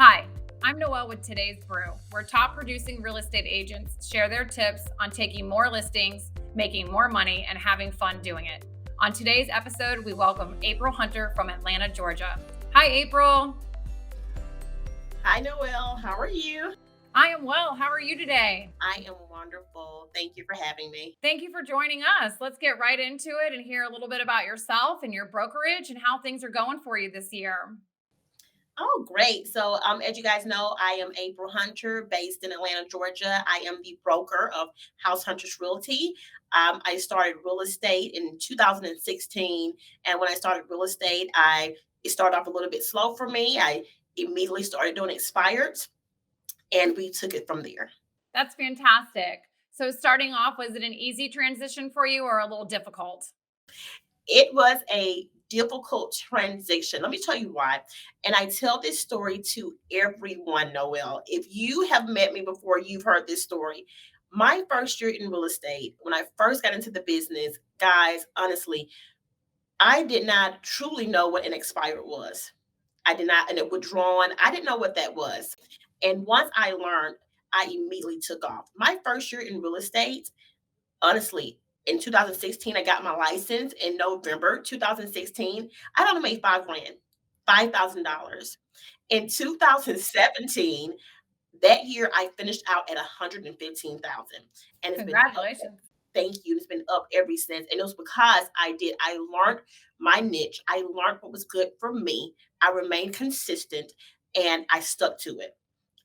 Hi, I'm Noelle with today's Brew, where top producing real estate agents share their tips on taking more listings, making more money, and having fun doing it. On today's episode, we welcome April Hunter from Atlanta, Georgia. Hi, April. Hi, Noelle. How are you? I am well. How are you today? I am wonderful. Thank you for having me. Thank you for joining us. Let's get right into it and hear a little bit about yourself and your brokerage and how things are going for you this year. Oh, great. As you guys know, I am April Hunter based in Atlanta, Georgia. I am the broker of House Hunters Realty. I started real estate in 2016. And when I started real estate, it started off a little bit slow for me. I immediately started doing expireds and we took it from there. That's fantastic. So, starting off, was it an easy transition for you or a little difficult? It was a difficult transition. Let me tell you why. And I tell this story to everyone, Noel. If you have met me before, you've heard this story. My first year in real estate, when I first got into the business, guys, honestly, I did not truly know what an expired was. I did not, and a withdrawn, I didn't know what that was. And once I learned, I immediately took off. My first year in real estate, honestly, in 2016, I got my license in November 2016. I only made 5 grand, $5,000. In 2017, that year I finished out at 115,000, and it's been up. Congratulations. Thank you. It's been up ever since, and it was because I learned my niche. I learned what was good for me. I remained consistent, and I stuck to it.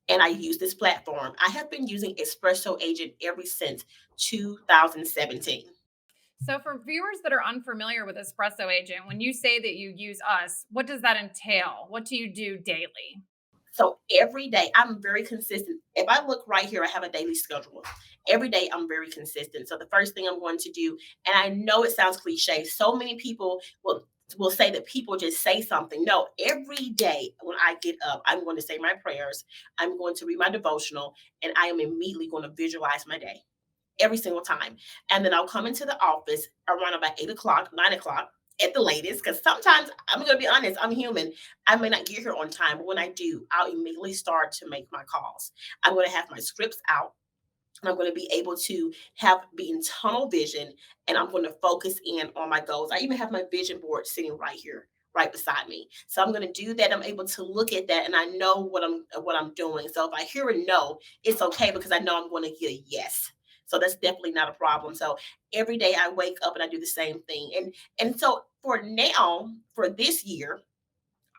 And I use this platform. I have been using Espresso Agent ever since 2017. So, for viewers that are unfamiliar with Espresso Agent, when you say that you use us, what does that entail? What do you do daily? So every day I'm very consistent. If I look right here, I have a daily schedule. Every day I'm very consistent. So the first thing I'm going to do, and I know it sounds cliche, so many people will say that people just say something. No, every day when I get up, I'm going to say my prayers. I'm going to read my devotional, and I am immediately going to visualize my day every single time. And then I'll come into the office around about 8 o'clock, 9 o'clock at the latest. Because sometimes I'm going to be honest, I'm human. I may not get here on time, but when I do, I'll immediately start to make my calls. I'm going to have my scripts out. And I'm going to be able to be in tunnel vision, and I'm going to focus in on my goals. I even have my vision board sitting right here, right beside me. So I'm going to do that. I'm able to look at that, and I know what I'm doing. So if I hear a no, it's okay because I know I'm going to get a yes. So that's definitely not a problem. So every day I wake up and I do the same thing. And so for now, for this year,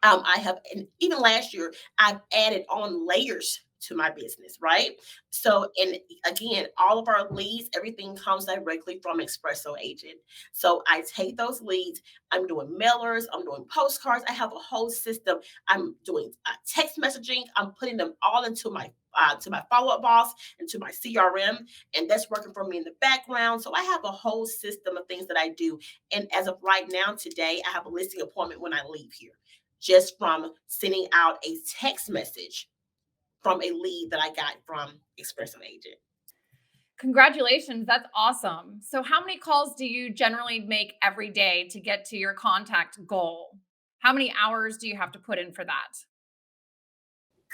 I have, and even last year, I've added on layers to my business, right? So, and again, all of our leads, everything comes directly from Espresso Agent. So I take those leads, I'm doing mailers, I'm doing postcards, I have a whole system. I'm doing text messaging, I'm putting them all into my to my follow-up boss and to my CRM, and that's working for me in the background. So I have a whole system of things that I do. And as of right now, today, I have a listing appointment when I leave here, just from sending out a text message from a lead that I got from Espresso Agent. Congratulations. That's awesome. So, how many calls do you generally make every day to get to your contact goal? How many hours do you have to put in for that?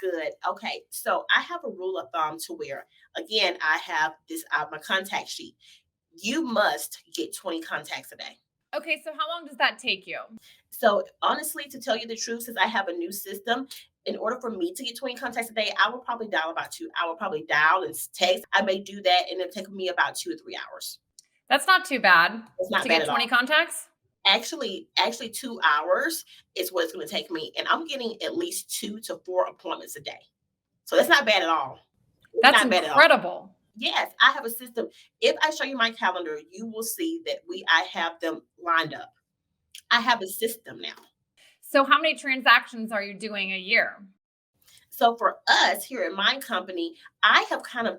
Good. Okay. So I have a rule of thumb to where, again, I have this my contact sheet. You must get 20 contacts a day. Okay, so how long does that take you? So honestly, to tell you the truth, since I have a new system, in order for me to get 20 contacts a day, I will probably dial about two. I will probably dial and text. I may do that, and it'll take me about 2 or 3 hours. That's not too bad It's not to bad get at 20 all. contacts. Actually 2 hours is what it's going to take me, and I'm getting at least 2 to 4 appointments a day. So that's not bad at all. It's That's not bad at all. incredible. Yes, I have a system. If I show you my calendar, you will see that I have them lined up. I have a system now. So, how many transactions are you doing a year? So for us here in my company, I have kind of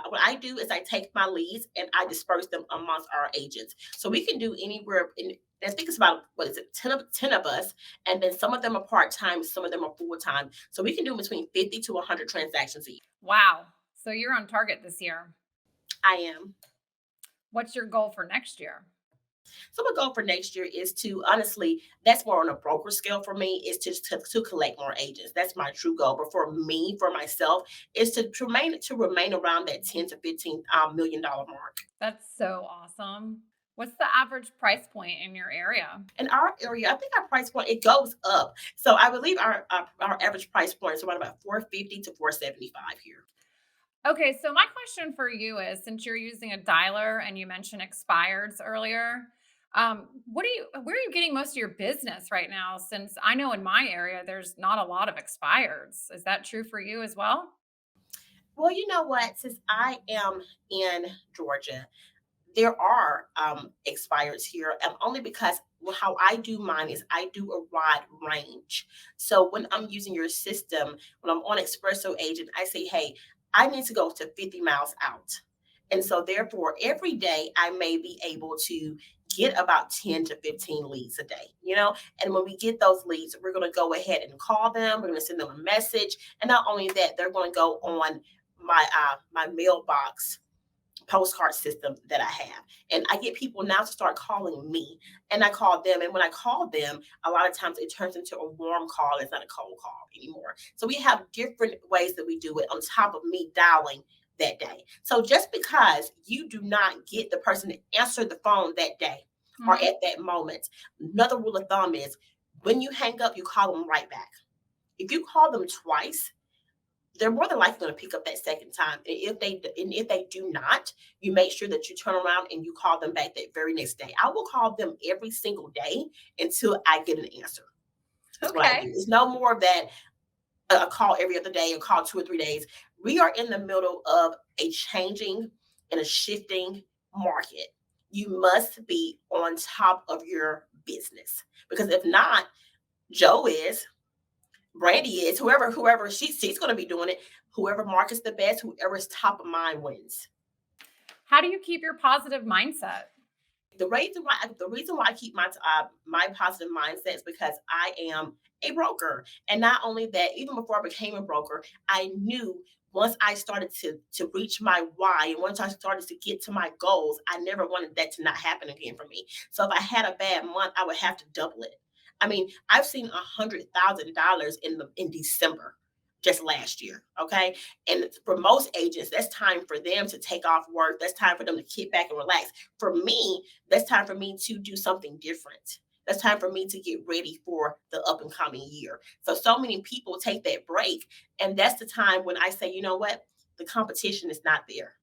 what I do is I take my leads and I disperse them amongst our agents. So we can do anywhere in, I think it's about, what is it, 10 of us, and then some of them are part-time, some of them are full-time. So we can do between 50 to 100 transactions a year. Wow. So, you're on target this year. I am. What's your goal for next year? So my goal for next year is to honestly, that's more on a broker scale for me, is to collect more agents. That's my true goal. But for me, for myself, is to remain around that 10 to 15 million-dollar mark. That's so awesome. What's the average price point in your area? In our area, I think our price point it goes up. So I believe our average price point is around about 450 to 475 here. Okay, so my question for you is, since you're using a dialer and you mentioned expireds earlier, where are you getting most of your business right now? Since I know in my area there's not a lot of expireds. Is that true for you as well? Well, you know what? Since I am in Georgia, there are expires here, only because how I do mine is I do a wide range. So when I'm using your system, when I'm on Espresso Agent, I say, hey, I need to go to 50 miles out. And so therefore, every day I may be able to get about 10 to 15 leads a day, And when we get those leads, we're going to go ahead and call them. We're going to send them a message. And not only that, they're going to go on my mailbox postcard system that I have. And I get people now to start calling me, and I call them. And when I call them, a lot of times it turns into a warm call. It's not a cold call anymore. So we have different ways that we do it on top of me dialing that day. So just because you do not get the person to answer the phone that day or Mhm. at that moment, another rule of thumb is when you hang up, you call them right back. If you call them twice, they're more than likely going to pick up that second time. And if they do not, you make sure that you turn around and you call them back that very next day. I will call them every single day until I get an answer. Is what I do. Okay. It's no more of that a call every other day, a call 2 or 3 days. We are in the middle of a changing and a shifting market. You must be on top of your business, because if not, Joe is, Brandy is, whoever she's going to be doing it. Whoever markets the best, whoever's top of mind wins. How do you keep your positive mindset? The reason why I keep my positive mindset is because I am a broker, and not only that, even before I became a broker, I knew once I started to reach my why, and once I started to get to my goals, I never wanted that to not happen again for me. So if I had a bad month, I would have to double it. I mean, I've seen $100,000 in December just last year. Okay, and for most agents, that's time for them to take off work. That's time for them to kick back and relax. For me, that's time for me to do something different. That's time for me to get ready for the up and coming year. So many people take that break. And that's the time when I say, you know what? The competition is not there.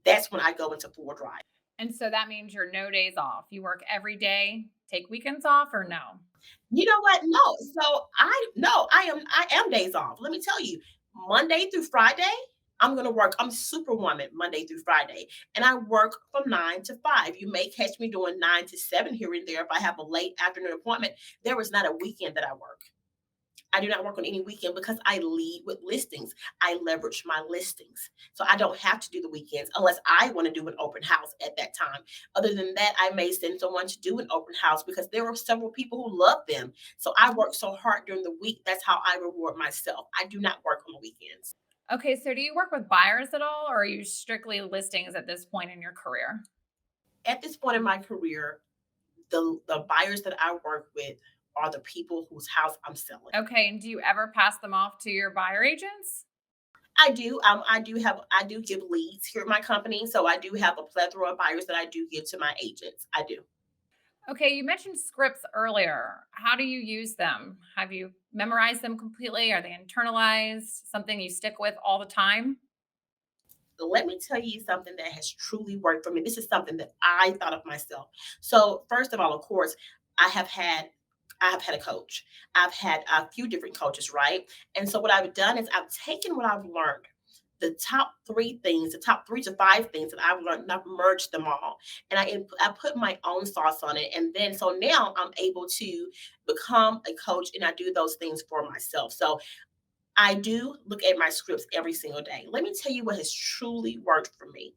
That's when I go into full drive. And so that means you're no days off. You work every day, take weekends off or no? You know what? No. So I no, I am days off. Let me tell you, Monday through Friday, I'm gonna work. I'm superwoman Monday through Friday. And I work from 9 to 5. You may catch me doing 9 to 7 here and there if I have a late afternoon appointment. There is not a weekend that I work. I do not work on any weekend because I lead with listings. I leverage my listings. So I don't have to do the weekends unless I want to do an open house at that time. Other than that, I may send someone to do an open house because there are several people who love them. So I work so hard during the week. That's how I reward myself. I do not work on the weekends. Okay, so do you work with buyers at all or are you strictly listings at this point in your career? At this point in my career, the buyers that I work with are the people whose house I'm selling. Okay, and do you ever pass them off to your buyer agents? I do. I do give leads here at my company, so I do have a plethora of buyers that I do give to my agents. I do. Okay, you mentioned scripts earlier. How do you use them? Have you memorized them completely? Are they internalized? Something you stick with all the time? Let me tell you something that has truly worked for me. This is something that I thought of myself. So first of all, of course, I have had I have had a coach. I've had a few different coaches, right? And so what I've done is I've taken what I've learned, the top 3 things, the top 3 to 5 things that I've learned, and I've merged them all. And I put my own sauce on it. And then so now I'm able to become a coach, and I do those things for myself. So I do look at my scripts every single day. Let me tell you what has truly worked for me.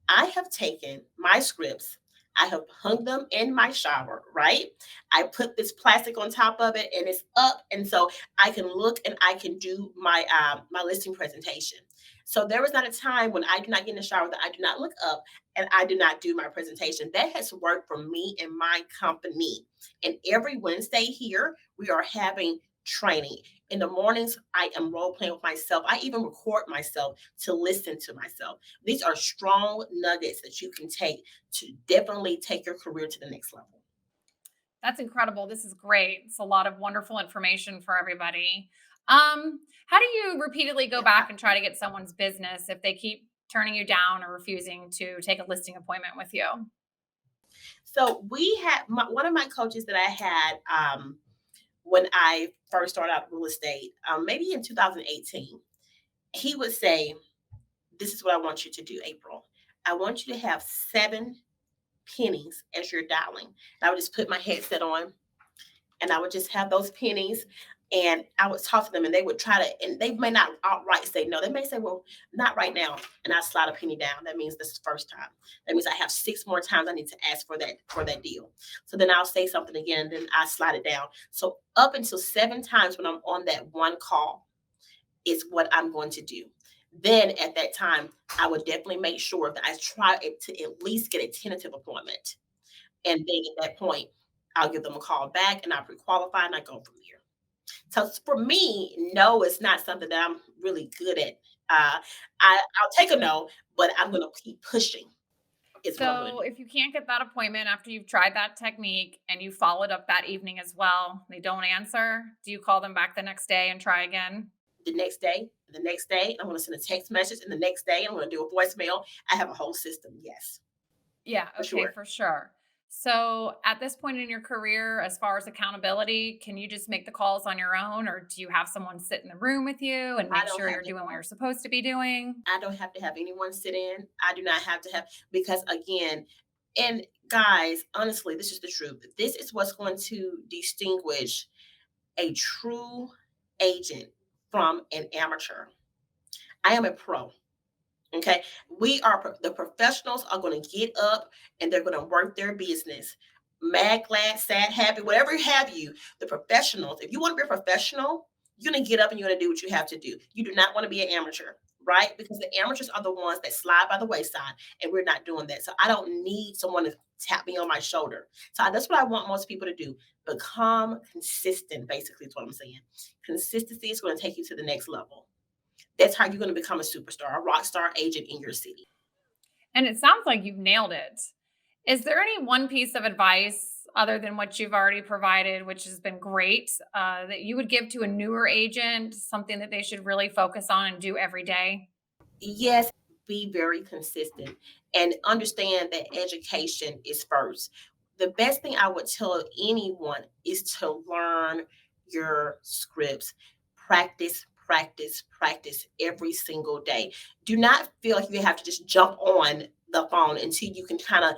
I have taken my scripts, I have hung them in my shower, right? I put this plastic on top of it and it's up. And so I can look and I can do my listing presentation. So there was not a time when I do not get in the shower that I do not look up and I do not do my presentation. That has worked for me and my company. And every Wednesday here, we are having training. In the mornings, I am role playing with myself. I even record myself to listen to myself. These are strong nuggets that you can take to definitely take your career to the next level. That's incredible. This is great. It's a lot of wonderful information for everybody. How do you repeatedly go back and try to get someone's business if they keep turning you down or refusing to take a listing appointment with you? So we had one of my coaches that I had when I first started out real estate, maybe in 2018. He would say, "This is what I want you to do, April. I want you to have 7 pennies as you're dialing." And I would just put my headset on and I would just have those pennies and I would talk to them and they would try to, and they may not outright say no. They may say, "Well, not right now." And I slide a penny down. That means this is the first time. That means I have 6 more times I need to ask for that deal. So then I'll say something again, then I slide it down. So up until 7 times when I'm on that one call is what I'm going to do. Then at that time, I would definitely make sure that I try to at least get a tentative appointment. And then at that point, I'll give them a call back and I pre-qualify and I go from there. So for me, no is not something that I'm really good at. I'll take a no, but I'm going to keep pushing. Is what I'm going So, to do. if you can't get that appointment after you've tried that technique and you followed up that evening as well, they don't answer, do you call them back the next day and try again? The next day, I'm going to send a text message, and the next day, I'm going to do a voicemail. I have a whole system. Yes, Yeah, for okay, sure. for sure. So, at this point in your career, as far as accountability, can you just make the calls on your own, or do you have someone sit in the room with you and I make don't sure have you're to. doing what you're supposed to be doing? I don't have to have anyone sit in. I do not have to have because again, and guys, honestly, this is the truth. This is what's going to distinguish a true agent from an amateur. I am a pro. Okay. The professionals are going to get up and they're going to work their business. Mad, glad, sad, happy, whatever have you. The professionals, if you want to be a professional, you're going to get up and you're going to do what you have to do. You do not want to be an amateur, right? Because the amateurs are the ones that slide by the wayside, and we're not doing that. So I don't need someone to tap me on my shoulder. So that's what I want most people to do. Become consistent, basically, is what I'm saying. Consistency is going to take you to the next level. That's how you're going to become a superstar, a rock star agent in your city. And it sounds like you've nailed it. Is there any one piece of advice other than what you've already provided, which has been great, that you would give to a newer agent, something that they should really focus on and do every day? Yes, be very consistent and understand that education is first. The best thing I would tell anyone is to learn your scripts. Practice, practice, practice every single day. Do not feel like you have to just jump on the phone until you can kind of,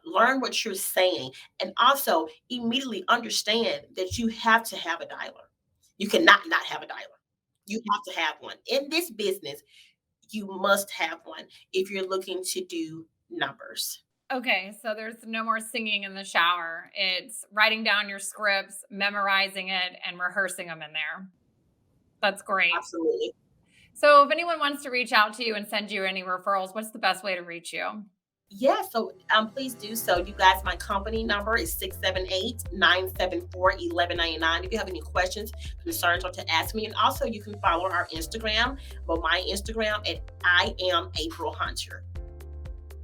learn what you're saying. And also immediately understand that you have to have a dialer. You cannot not have a dialer. You have to have one. In this business, you must have one if you're looking to do numbers. Okay, so there's no more singing in the shower. It's writing down your scripts, memorizing it, and rehearsing them in there. That's great. Absolutely. So, if anyone wants to reach out to you and send you any referrals, what's the best way to reach you? Yeah, so please do so. You guys, my company number is 678-974-1199. If you have any questions, concerns, or to ask me. And also you can follow our Instagram, well, my Instagram at I am April Hunter.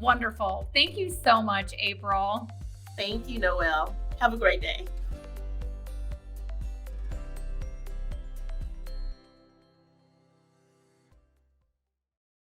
Wonderful. Thank you so much, April. Thank you, Noelle. Have a great day.